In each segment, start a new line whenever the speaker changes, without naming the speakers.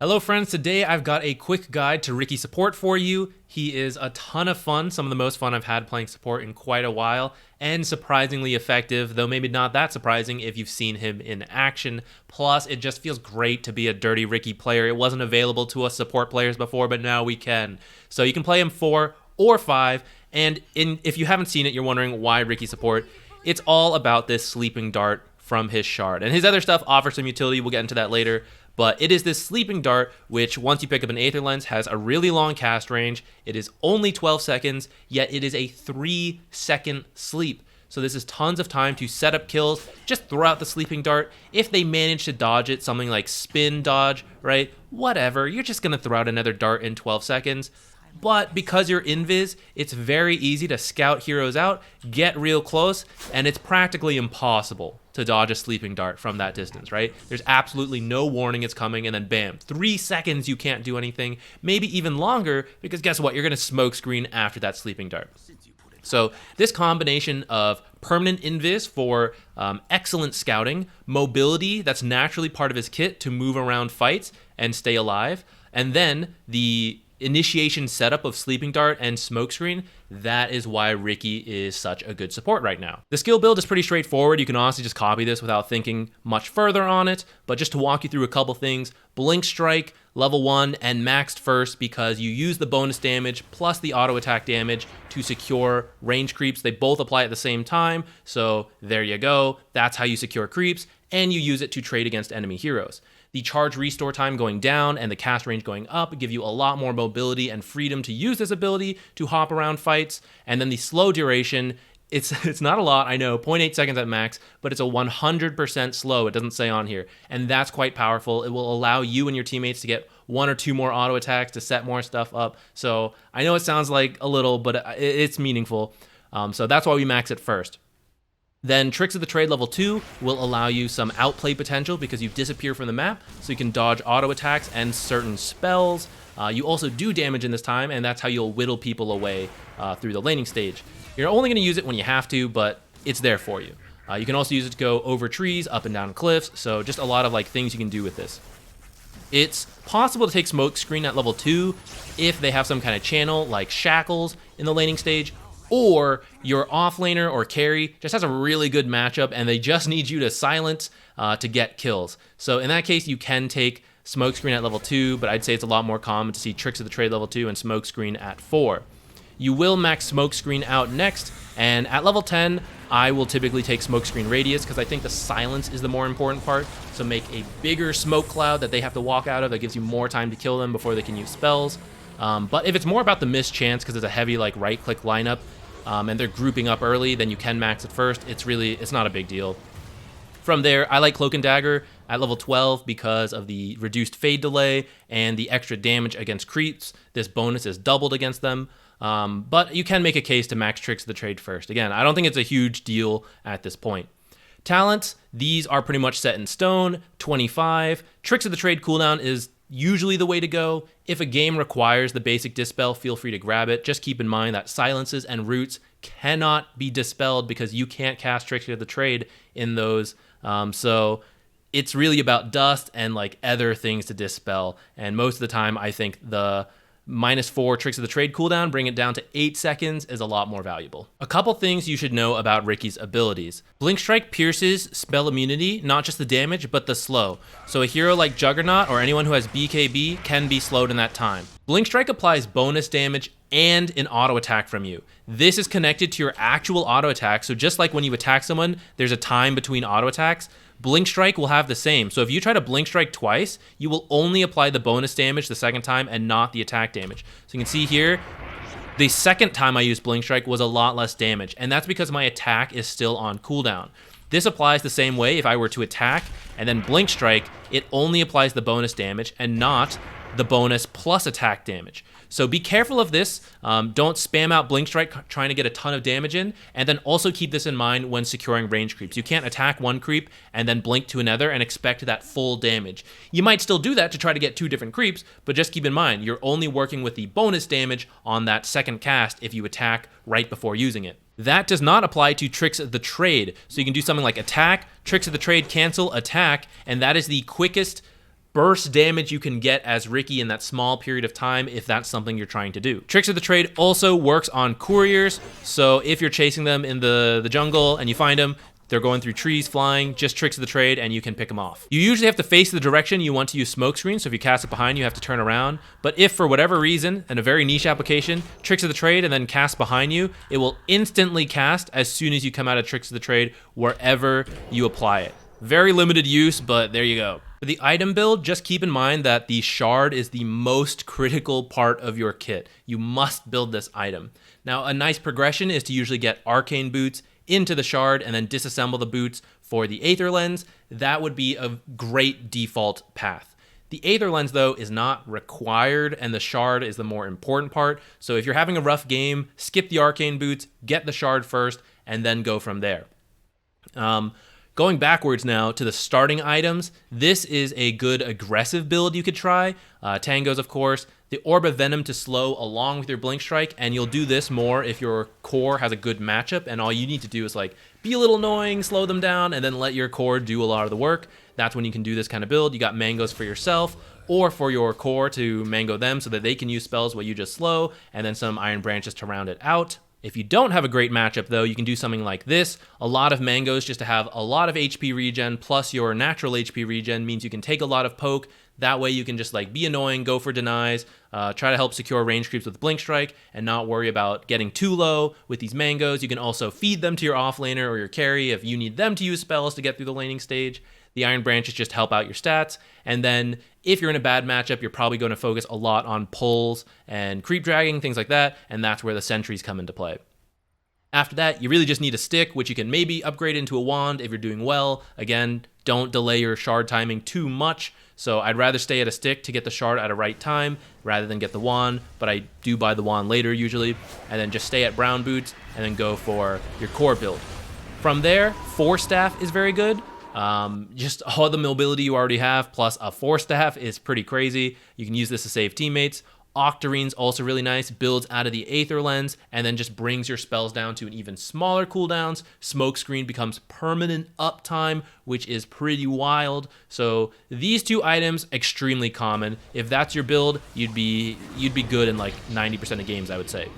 Hello friends, today I've got a quick guide to Riki Support for you. He is a ton of fun, some of the most fun I've had playing support in quite a while, and surprisingly effective, though maybe not that surprising if you've seen him in action. Plus, it just feels great to be a dirty Riki player. It wasn't available to us support players before, but now we can. So you can play him 4 or 5, and if you haven't seen it, you're wondering why Riki Support. It's all about this sleeping dart from his shard. And his other stuff offers some utility, we'll get into that later. But it is this sleeping dart, which once you pick up an Aether Lens, has a really long cast range. It is only 12 seconds, yet it is a 3-second sleep. So this is tons of time to set up kills, just throw out the sleeping dart. If they manage to dodge it, something like spin dodge, right? Whatever, you're just gonna throw out another dart in 12 seconds. But because you're invis, it's very easy to scout heroes out, get real close, and it's practically impossible to dodge a sleeping dart from that distance, right? There's absolutely no warning it's coming, and then bam, 3 seconds you can't do anything, maybe even longer, because guess what? You're gonna smoke screen after that sleeping dart. So this combination of permanent invis for excellent scouting, mobility that's naturally part of his kit to move around fights and stay alive, and then the initiation setup of sleeping dart and smokescreen, that is why Riki is such a good support right now. The skill build is pretty straightforward. You can honestly just copy this without thinking much further on it, but just to walk you through a couple things, Blink Strike, level 1 and maxed first because you use the bonus damage plus the auto attack damage to secure range creeps. They both apply at the same time, so there you go. That's how you secure creeps, and you use it to trade against enemy heroes. The charge restore time going down and the cast range going up give you a lot more mobility and freedom to use this ability to hop around fights. And then the slow duration, it's not a lot, I know, 0.8 seconds at max, but it's a 100% slow, it doesn't say on here. And that's quite powerful. It will allow you and your teammates to get 1 or 2 more auto attacks to set more stuff up. So I know it sounds like a little, but it's meaningful. So that's why we max it first. Then Tricks of the Trade level 2 will allow you some outplay potential because you disappear from the map, so you can dodge auto attacks and certain spells. You also do damage in this time, and that's how you'll whittle people away through the laning stage. You're only going to use it when you have to, but it's there for you. You can also use it to go over trees, up and down cliffs, so just a lot of things you can do with this. It's possible to take Smokescreen at level 2 if they have some kind of channel like Shackles in the laning stage, or your offlaner or carry just has a really good matchup and they just need you to silence to get kills. So in that case, you can take Smokescreen at level 2, but I'd say it's a lot more common to see Tricks of the Trade level 2 and Smokescreen at 4. You will max Smokescreen out next, and at level 10, I will typically take Smokescreen Radius because I think the silence is the more important part. So make a bigger smoke cloud that they have to walk out of that gives you more time to kill them before they can use spells. But if it's more about the missed chance because it's a heavy right-click lineup and they're grouping up early, then you can max it first. It's not a big deal. From there, I like Cloak and Dagger at level 12 because of the reduced fade delay and the extra damage against creeps. This bonus is doubled against them. But you can make a case to max Tricks of the Trade first. Again, I don't think it's a huge deal at this point. Talents, these are pretty much set in stone, 25. Tricks of the Trade cooldown is usually the way to go. If a game requires the basic dispel, feel free to grab it. Just keep in mind that silences and roots cannot be dispelled because you can't cast Tricks of the Trade in those. So it's really about dust and other things to dispel. And most of the time, I think the -4 Tricks of the Trade cooldown, bring it down to 8 seconds, is a lot more valuable. A couple things you should know about Riki's abilities. Blink Strike pierces spell immunity, not just the damage, but the slow. So a hero like Juggernaut or anyone who has BKB can be slowed in that time. Blink Strike applies bonus damage and an auto attack from you. This is connected to your actual auto attack, so just like when you attack someone, there's a time between auto attacks. Blink Strike will have the same. So if you try to Blink Strike twice, you will only apply the bonus damage the second time and not the attack damage. So you can see here, the second time I used Blink Strike was a lot less damage, and that's because my attack is still on cooldown. This applies the same way if I were to attack and then Blink Strike, it only applies the bonus damage and not the bonus plus attack damage. So be careful of this. Don't spam out Blink Strike trying to get a ton of damage in, and then also keep this in mind when securing range creeps. You can't attack one creep and then blink to another and expect that full damage. You might still do that to try to get 2 different creeps, but just keep in mind, you're only working with the bonus damage on that second cast if you attack right before using it. That does not apply to Tricks of the Trade. So you can do something like attack, Tricks of the Trade, cancel, attack, and that is the quickest burst damage you can get as Riki in that small period of time if that's something you're trying to do. Tricks of the Trade also works on couriers, so if you're chasing them in the jungle and you find them, they're going through trees, flying, just Tricks of the Trade, and you can pick them off. You usually have to face the direction you want to use smoke screen, so if you cast it behind, you have to turn around. But if for whatever reason, in a very niche application, Tricks of the Trade and then cast behind you, it will instantly cast as soon as you come out of Tricks of the Trade wherever you apply it. Very limited use, but there you go. For the item build, just keep in mind that the shard is the most critical part of your kit. You must build this item. Now, a nice progression is to usually get arcane boots into the shard and then disassemble the boots for the Aether Lens. That would be a great default path. The Aether Lens, though, is not required, and the shard is the more important part. So if you're having a rough game, skip the arcane boots, get the shard first, and then go from there. Going backwards now to the starting items, this is a good aggressive build you could try. Tangos, of course. The Orb of Venom to slow along with your Blink Strike, and you'll do this more if your core has a good matchup, and all you need to do is like be a little annoying, slow them down, and then let your core do a lot of the work. That's when you can do this kind of build. You got mangoes for yourself, or for your core to mango them so that they can use spells while you just slow, and then some Iron Branches to round it out. If you don't have a great matchup, though, you can do something like this. A lot of mangoes just to have a lot of HP regen, plus your natural HP regen means you can take a lot of poke. That way you can just like be annoying, go for denies, try to help secure range creeps with Blink Strike, and not worry about getting too low with these mangoes. You can also feed them to your offlaner or your carry if you need them to use spells to get through the laning stage. The Iron Branches just help out your stats. And then if you're in a bad matchup, you're probably going to focus a lot on pulls and creep dragging, things like that. And that's where the sentries come into play. After that, you really just need a stick, which you can maybe upgrade into a wand if you're doing well. Again, don't delay your shard timing too much. So I'd rather stay at a stick to get the shard at a right time rather than get the wand. But I do buy the wand later usually. And then just stay at brown boots and then go for your core build. From there, 4-staff is very good. Just all the mobility you already have plus a 4-staff is pretty crazy. You can use this to save teammates. Octarine's also really nice, builds out of the Aether Lens, and then just brings your spells down to an even smaller cooldowns. Smokescreen becomes permanent uptime, which is pretty wild. So these two items, extremely common. If that's your build, you'd be good in like 90% of games, I would say.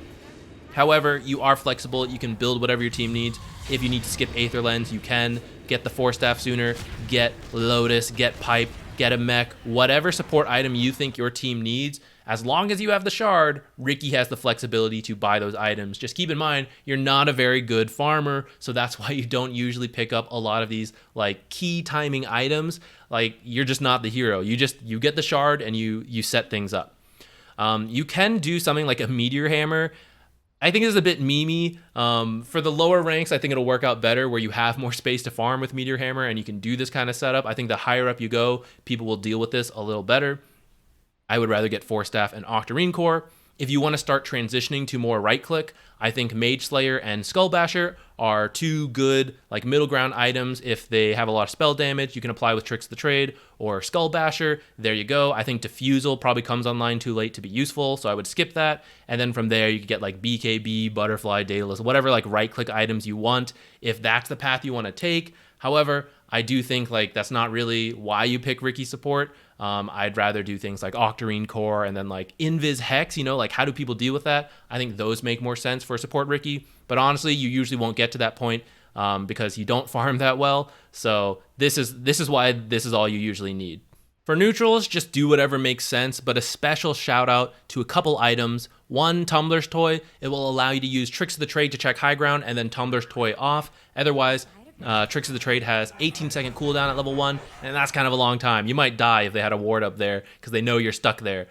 However, you are flexible. You can build whatever your team needs. If you need to skip Aether Lens, you can. Get the 4-staff sooner, get Lotus, get Pipe, get a mech, whatever support item you think your team needs. As long as you have the shard, Riki has the flexibility to buy those items. Just keep in mind, you're not a very good farmer, so that's why you don't usually pick up a lot of these like key timing items. Like you're just not the hero. You get the shard and you set things up. You can do something like a Meteor Hammer. I think this is a bit memey. For the lower ranks, I think it'll work out better where you have more space to farm with Meteor Hammer and you can do this kind of setup. I think the higher up you go, people will deal with this a little better. I would rather get 4-staff and Octarine Core. If you want to start transitioning to more right-click, I think Mage Slayer and Skullbasher are two good like middle ground items. If they have a lot of spell damage, you can apply with Tricks of the Trade or Skullbasher. There you go. I think Diffusal probably comes online too late to be useful, so I would skip that. And then from there, you could get like BKB, Butterfly, Daedalus, whatever like right-click items you want, if that's the path you want to take. However, I do think like that's not really why you pick Riki Support. I'd rather do things like Octarine Core and then like Invis Hex, like how do people deal with that? I think those make more sense for support Riki, but honestly, you usually won't get to that point because you don't farm that well. So this is why this is all you usually need. For neutrals, just do whatever makes sense, but a special shout out to a couple items. One, Tumbler's Toy. It will allow you to use Tricks of the Trade to check high ground and then Tumbler's Toy off. Otherwise, Tricks of the Trade has 18-second cooldown at level 1, and that's kind of a long time. You might die if they had a ward up there because they know you're stuck there.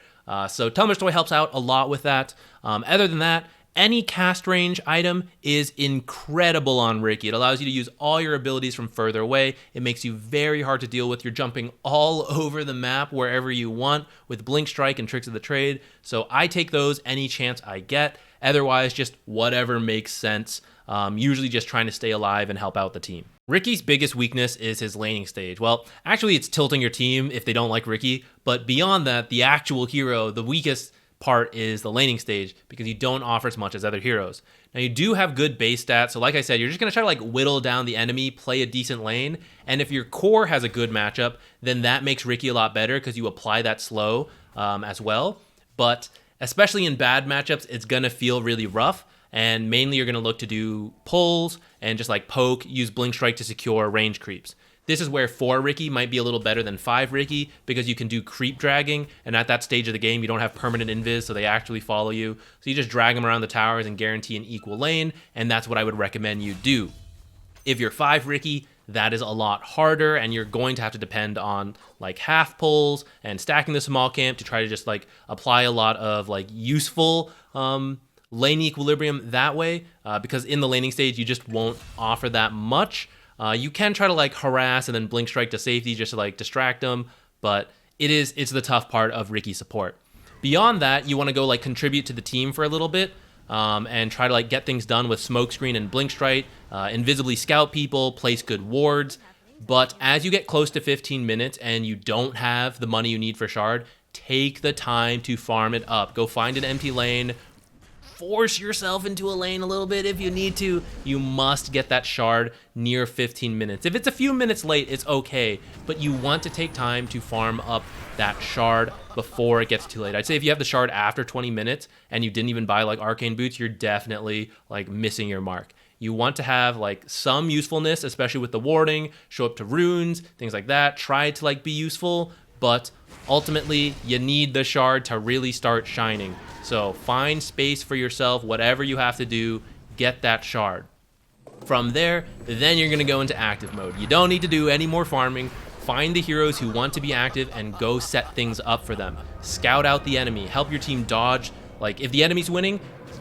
So Tumbler's Toy helps out a lot with that. Other than that, any cast range item is incredible on Riki. It allows you to use all your abilities from further away. It makes you very hard to deal with. You're jumping all over the map wherever you want with Blink Strike and Tricks of the Trade. So I take those any chance I get. Otherwise, just whatever makes sense. Usually just trying to stay alive and help out the team. Riki's biggest weakness is his laning stage. Well, actually it's tilting your team if they don't like Riki, but beyond that, the actual hero, the weakest part is the laning stage because you don't offer as much as other heroes. Now you do have good base stats, so like I said, you're just going to try to like whittle down the enemy, play a decent lane, and if your core has a good matchup, then that makes Riki a lot better because you apply that slow as well. But especially in bad matchups, it's going to feel really rough, and mainly you're going to look to do pulls and just like poke, use Blink Strike to secure range creeps. This is where 4 Riki might be a little better than 5 Riki because you can do creep dragging, and at that stage of the game, you don't have permanent invis, so they actually follow you. So you just drag them around the towers and guarantee an equal lane, and that's what I would recommend you do. If you're 5 Riki, that is a lot harder, and you're going to have to depend on like half pulls and stacking the small camp to try to just like apply a lot of like useful lane equilibrium that way, because in the laning stage, you just won't offer that much. You can try to like harass and then Blink Strike to safety just to like distract them, but it's the tough part of Riki support. Beyond that, you want to go like contribute to the team for a little bit and try to like get things done with Smokescreen and Blink Strike, invisibly scout people, place good wards. But as you get close to 15 minutes and you don't have the money you need for Shard, take the time to farm it up. Go find an empty lane. Force yourself into a lane a little bit if you need to. You must get that Shard near 15 minutes. If it's a few minutes late, it's okay, but you want to take time to farm up that Shard before it gets too late. I'd say if you have the Shard after 20 minutes and you didn't even buy like Arcane Boots, you're definitely like missing your mark. You want to have like some usefulness, especially with the warding, show up to runes, things like that. Try to like be useful, but ultimately you need the Shard to really start shining. So find space for yourself, whatever you have to do, get that Shard. From there, then you're gonna go into active mode. You don't need to do any more farming. Find the heroes who want to be active and go set things up for them. Scout out the enemy, help your team dodge. Like if the enemy's winning,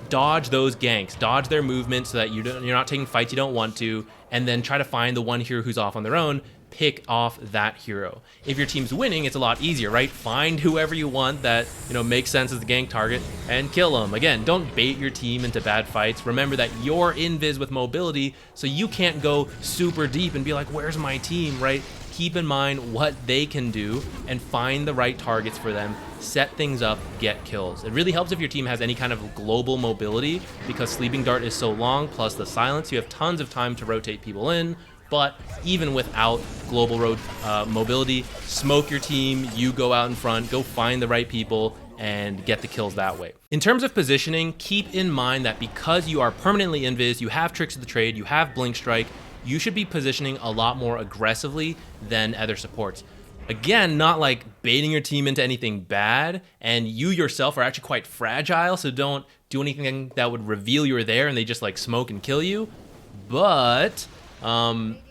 dodge those ganks, dodge their movement so that you're not taking fights you don't want to, and then try to find the one hero who's off on their own, pick off that hero. If your team's winning, it's a lot easier, right? Find whoever you want that, makes sense as the gank target and kill them. Again, don't bait your team into bad fights. Remember that you're invis with mobility, so you can't go super deep and be like, where's my team, right? Keep in mind what they can do and find the right targets for them. Set things up, get kills. It really helps if your team has any kind of global mobility because Sleeping Dart is so long, plus the silence, you have tons of time to rotate people in. But even without global road mobility, smoke your team, you go out in front, go find the right people, and get the kills that way. In terms of positioning, keep in mind that because you are permanently invis, you have Tricks of the Trade, you have Blink Strike, you should be positioning a lot more aggressively than other supports. Again, not like baiting your team into anything bad, and you yourself are actually quite fragile, so don't do anything that would reveal you're there and they just like smoke and kill you. But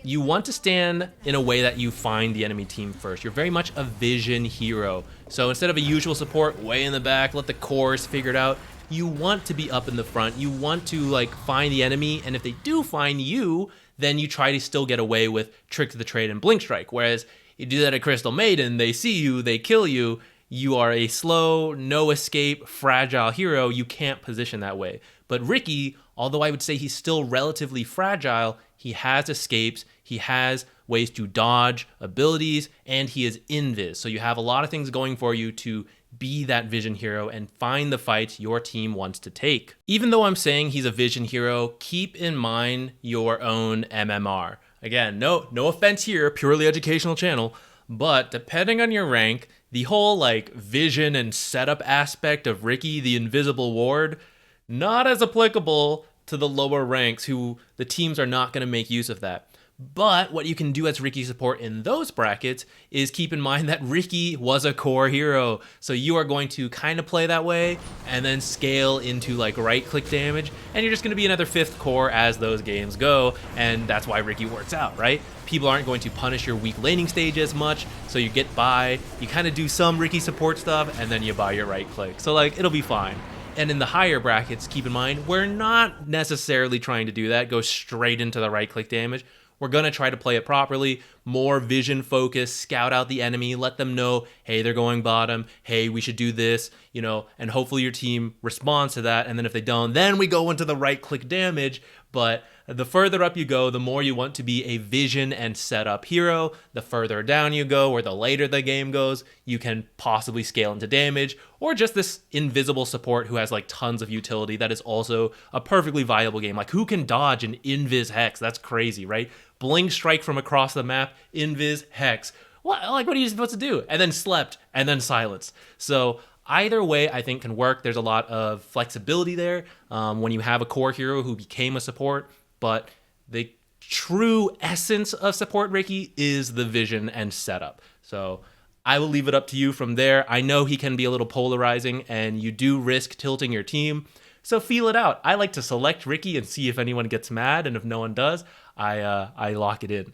you want to stand in a way that you find the enemy team first. You're very much a vision hero. So instead of a usual support way in the back, let the cores figure it out, you want to be up in the front. You want to like find the enemy, and if they do find you, then you try to still get away with Trick of the Trade and Blink Strike. Whereas you do that at Crystal Maiden, they see you, they kill you, you are a slow, no escape, fragile hero. You can't position that way. But Riki, although I would say he's still relatively fragile, he has escapes, he has ways to dodge abilities, and he is invis. So you have a lot of things going for you to be that vision hero and find the fights your team wants to take. Even though I'm saying he's a vision hero, keep in mind your own MMR. Again, no offense here, purely educational channel, but depending on your rank, the whole like vision and setup aspect of Riki, the invisible ward, not as applicable to the lower ranks who the teams are not going to make use of that. But what you can do as Riki support in those brackets is keep in mind that Riki was a core hero. So you are going to kind of play that way and then scale into like right click damage. And you're just going to be another 5th core as those games go. And that's why Riki works out, right? People aren't going to punish your weak laning stage as much. So you get by, you kind of do some Riki support stuff, and then you buy your right click. So like it'll be fine. And in the higher brackets, keep in mind, we're not necessarily trying to do that, go straight into the right click damage. We're going to try to play it properly, more vision focused, scout out the enemy, let them know, hey, they're going bottom, hey, we should do this, and hopefully your team responds to that. And then if they don't, then we go into the right click damage. But the further up you go, the more you want to be a vision and setup hero. The further down you go, or the later the game goes, you can possibly scale into damage, or just this invisible support who has like tons of utility. That is also a perfectly viable game. Like, who can dodge an invis hex? That's crazy, right? Blink strike from across the map, invis hex. What are you supposed to do? And then slept, and then silence. So either way, I think, can work. There's a lot of flexibility there when you have a core hero who became a support, but the true essence of support Riki is the vision and setup. So I will leave it up to you from there. I know he can be a little polarizing, and you do risk tilting your team, so feel it out. I like to select Riki and see if anyone gets mad, and if no one does, I lock it in.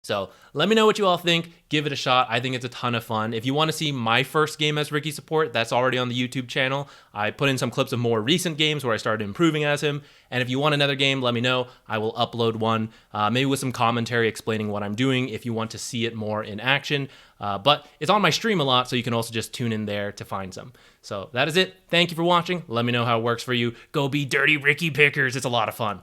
So let me know what you all think. Give it a shot. I think it's a ton of fun. If you want to see my first game as Riki Support, that's already on the YouTube channel. I put in some clips of more recent games where I started improving as him. And if you want another game, let me know. I will upload one, maybe with some commentary explaining what I'm doing if you want to see it more in action. But it's on my stream a lot, so you can also just tune in there to find some. So that is it. Thank you for watching. Let me know how it works for you. Go be dirty Riki pickers. It's a lot of fun.